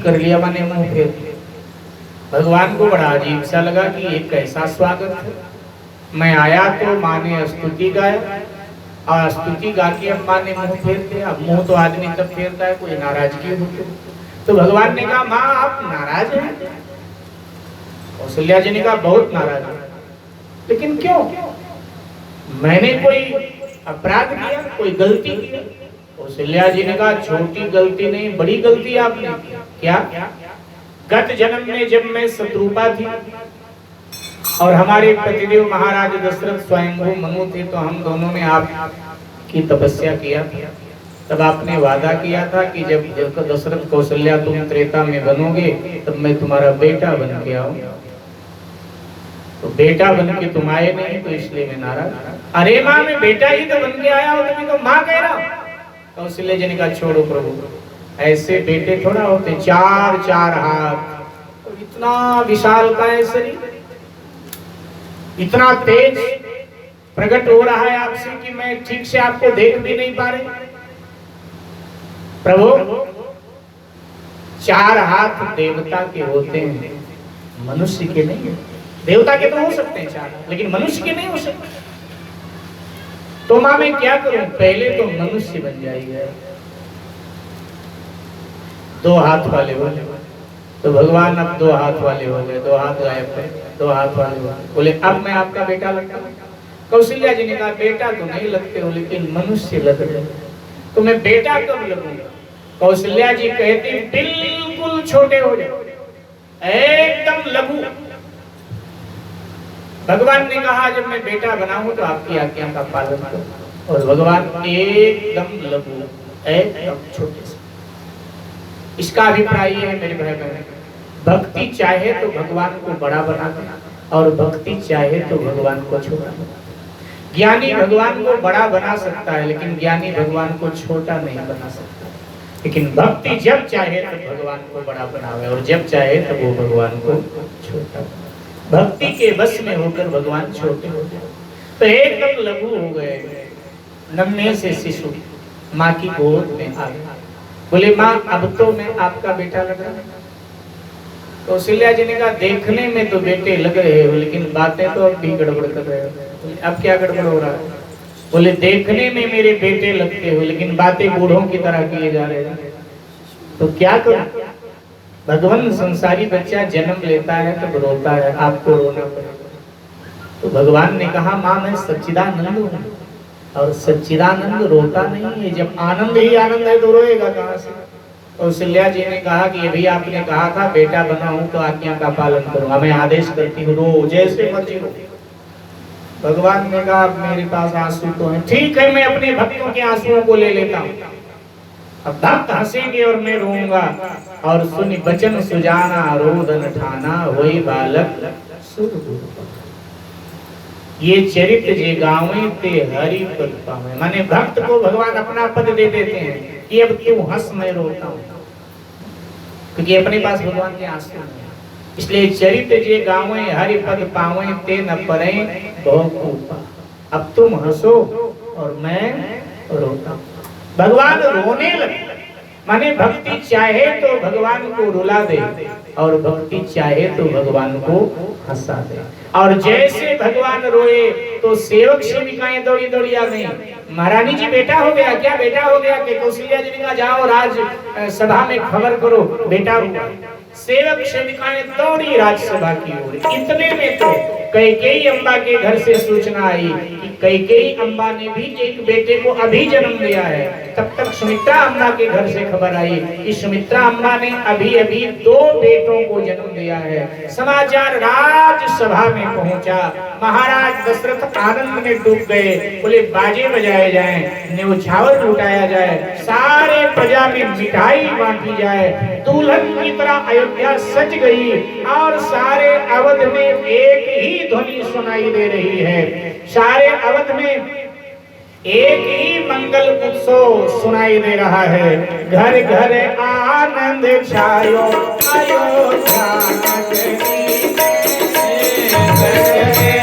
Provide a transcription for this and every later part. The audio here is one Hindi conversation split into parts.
पीठ कर लिया, माने मुंह फेर दिया। भगवान को बड़ा अजीब सा लगा कि ये कैसा स्वागत है। मैं आया तो माँ ने स्तुति गाया और स्तुति गा के अब माँ ने मुंह फेर दिया। मुंह तो आदमी तब फेरता है कोई नाराजगी होती। तो भगवान ने कहा माँ आप नाराज हैं? कौशल्या जी ने कहा बहुत नाराज है। लेकिन क्यों? मैंने कोई अपराध किया, कोई गलती की? कौशल्या जी ने कहा छोटी गलती नहीं, बड़ी गलती आपने की। क्या? गत जन्म में जब मैं शत्रुपा थी और हमारे पतिदेव महाराज दशरथ स्वयंभू मनु थे, तो हम दोनों ने आपकी तपस्या किया था। तब आपने वादा किया था कि जब दशरथ कौशल्या तुम त्रेता में बनोगे तब मैं तुम्हारा बेटा बन के आऊंगा। तो बेटा बन के तुम आए नहीं, तो इसलिए मैं नाराज। अरे माँ मैं बेटा ही तो बन के आया हूँ, तुम्हें तो माँ कह रहा हूँ। कौशल्या जी ने कहा छोड़ो प्रभु, ऐसे बेटे थोड़ा होते, 4 हाथ और इतना विशाल का है शरीर, इतना तेज प्रकट हो रहा है आपसे कि मैं ठीक से आपको देख भी नहीं पा रही। प्रभु 4 हाथ देवता के होते हैं, मनुष्य के नहीं है। देवता के तो हो सकते हैं 4, लेकिन मनुष्य के नहीं हो सकते। तो माँ मैं क्या करूं? पहले तो मनुष्य बन जाइए, 2 हाथ वाले हो। तो भगवान अब 2 हाथ वाले हो गए, 2 हाथ गायब है, 2 हाथ वाले हो। बोले अब मैं आपका बेटा लगता हूँ? कौशल्या जी ने कहा बेटा तो नहीं लगते हो, लेकिन मनुष्य लग रहे। तो मैं बेटा कब लगूंगा? कौशल्या जी कहती बिल्कुल छोटे हो जाओ, एकदम लघु। भगवान ने कहा जब मैं बेटा बना हूं तो आपकी आज्ञा का पालन करो। और भगवान एकदम लघु, एकदम छोटे से। इसका अभिप्राय है मेरे भाई बहन, भक्ति चाहे तो भगवान को बड़ा बना दे और भक्ति चाहे तो भगवान को छोटा बना। ज्ञानी भगवान को बड़ा बना सकता है, लेकिन ज्ञानी भगवान को छोटा नहीं बना सकता। लेकिन भक्ति जब चाहे तो भगवान को बड़ा बनावे और जब चाहे तो वो भगवान को छोटा। भक्ति के वश में होकर भगवान छोटे हो गए, तो एकदम लघु हो गए। नन्हे से शिशु माँ की गोद में आ गए। बोले माँ अब तो मैं आपका बेटा लग रहा है। कौशल्या जी ने कहा देखने में तो बेटे लग रहे हो, लेकिन बातें तो अब भी गड़बड़ कर रहे हो। अब क्या गड़बड़ हो रहा है? बोले देखने में मेरे बेटे लगते हो, लेकिन बातें बूढ़ों की तरह किए जा रहे हैं। तो क्या करूं? भगवान संसारी बच्चा जन्म लेता है तब रोता है, आपको रोना पड़ेगा। तो भगवान ने कहा माँ मैं सच्चिदानंद हूँ और सच्चिदानंद रोता नहीं है। जब आनंद ही आनंद है तो रोएगा कहाँ से? कौशल्या जी ने कहा कि अभी आपने कहा था बेटा बना हूं तो आज्ञा का पालन करूंगा, मैं आदेश करती हूँ रो जैसे मर्जी रो। भगवान ने कहा मेरे पास आंसू तो है, ठीक है मैं अपने भक्तों के आंसुओं को ले लेता हूँ। अब भक्त हंसेंगे और मैं रोऊंगा। और सुनि बचन सुजाना रोदन ठाना होई बालक सुर। ये चरित्र जे गावे ते हरि पद पावे। माने भक्त को भगवान अपना पद दे देते हैं कि अब तू हंस मैं रोता हूँ, क्योंकि अपने पास भगवान के आंसू हैं। इसलिए चरित्र जे गावे हरि पद पावे ते न परे बहु। अब तुम हंसो और मैं रोता हूँ। भगवान रोने लगे। माने भक्ति चाहे तो भगवान को रुला दे और भक्ति चाहे तो भगवान को हंसा दे। और जैसे भगवान रोए तो सेवक सेविकाएं दौड़ी दौड़ी आ गई, महारानी जी बेटा हो गया क्या, बेटा हो गया? कि कौशल्या जी ने कहा जाओ राज सभा में खबर करो बेटा हुआ। सेवक सेविकाएं दौड़ी राजसभा की ओर। इतने में तो कैकेयी अम्बा के घर से सूचना आई कि कैकेयी अम्बा ने भी एक बेटे को अभी जन्म दिया है। तब तक सुमित्रा अम्बा के घर से खबर आई कि सुमित्रा अम्बा ने अभी अभी 2 बेटों को जन्म दिया है। समाचार राजसभा में पहुंचा। महाराज दशरथ आनंद में डूब गए। बोले बाजे बजाए जाएं, न्यौछावर लुटाया जाए, सारे प्रजा में मिठाई बांटी जाए, दुल्हन की तरह अयोध्या सज गई और सारे अवध में एक ही ध्वनि सुनाई दे रही है। सारे अवध में एक ही मंगल उत्सव सुनाई दे रहा है। घर घर आनंद छायो अयोध्या नगरी में,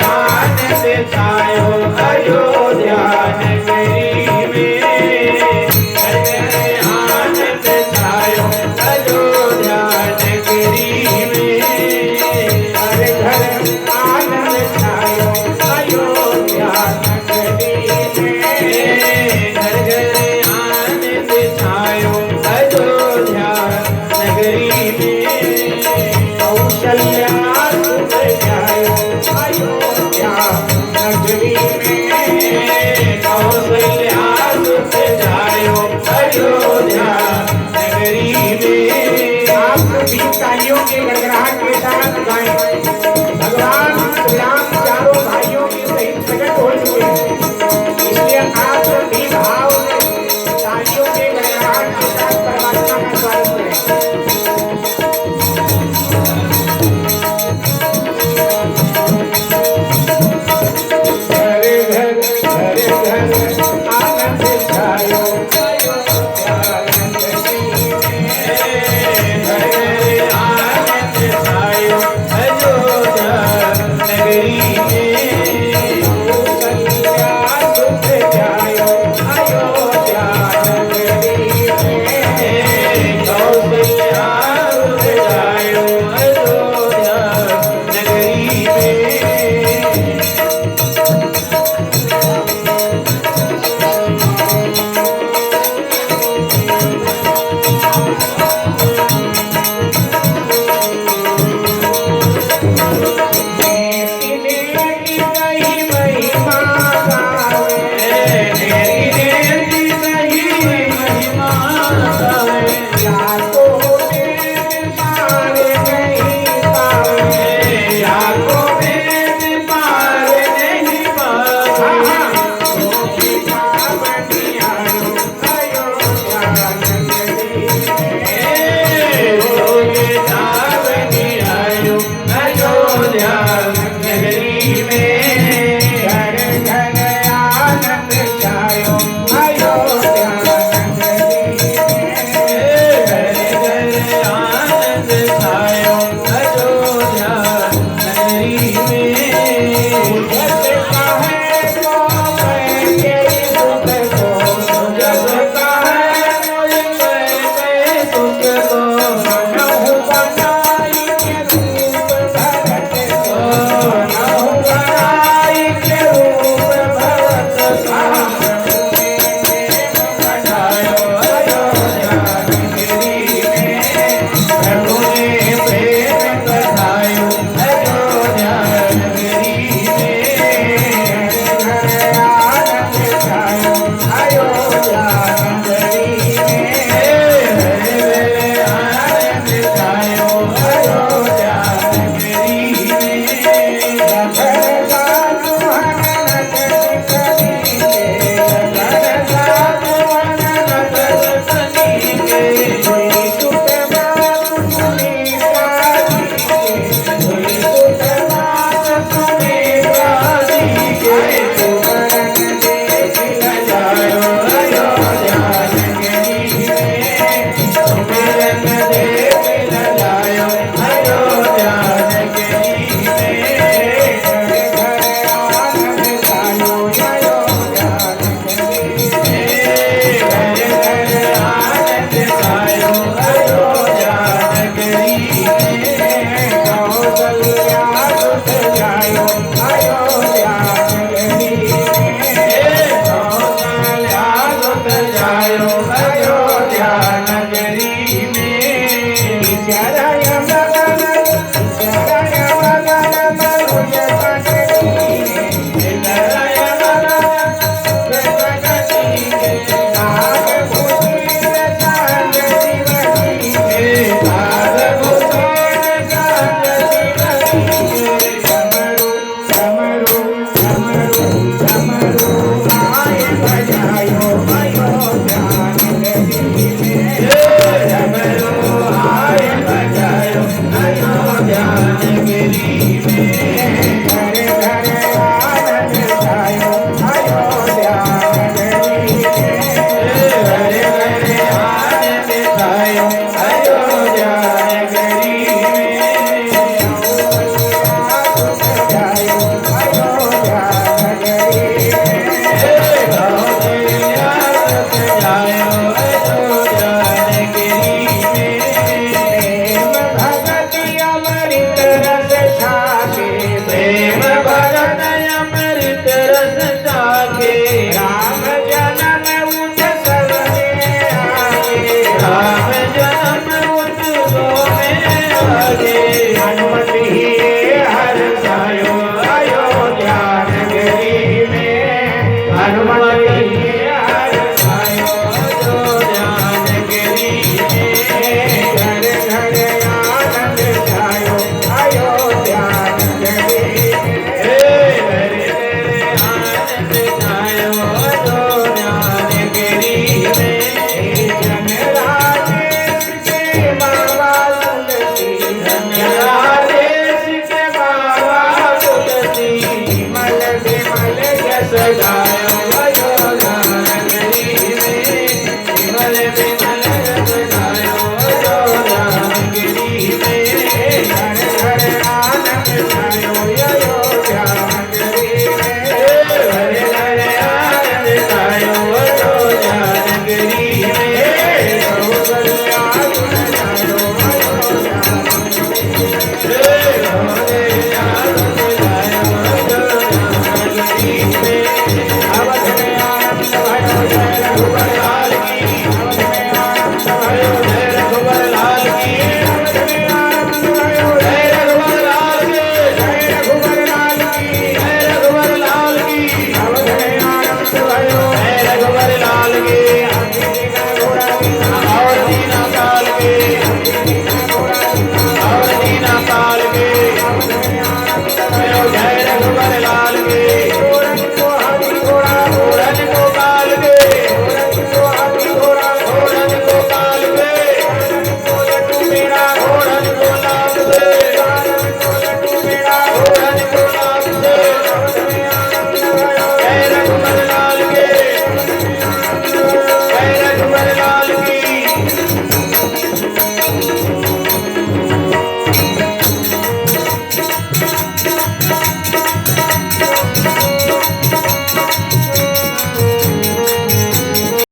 आनंद छायो अयोध्या नगरी में, आनंद छायो अयोध्या बीच तालियों के गड़गड़ाहट के साथ गाएं। भगवान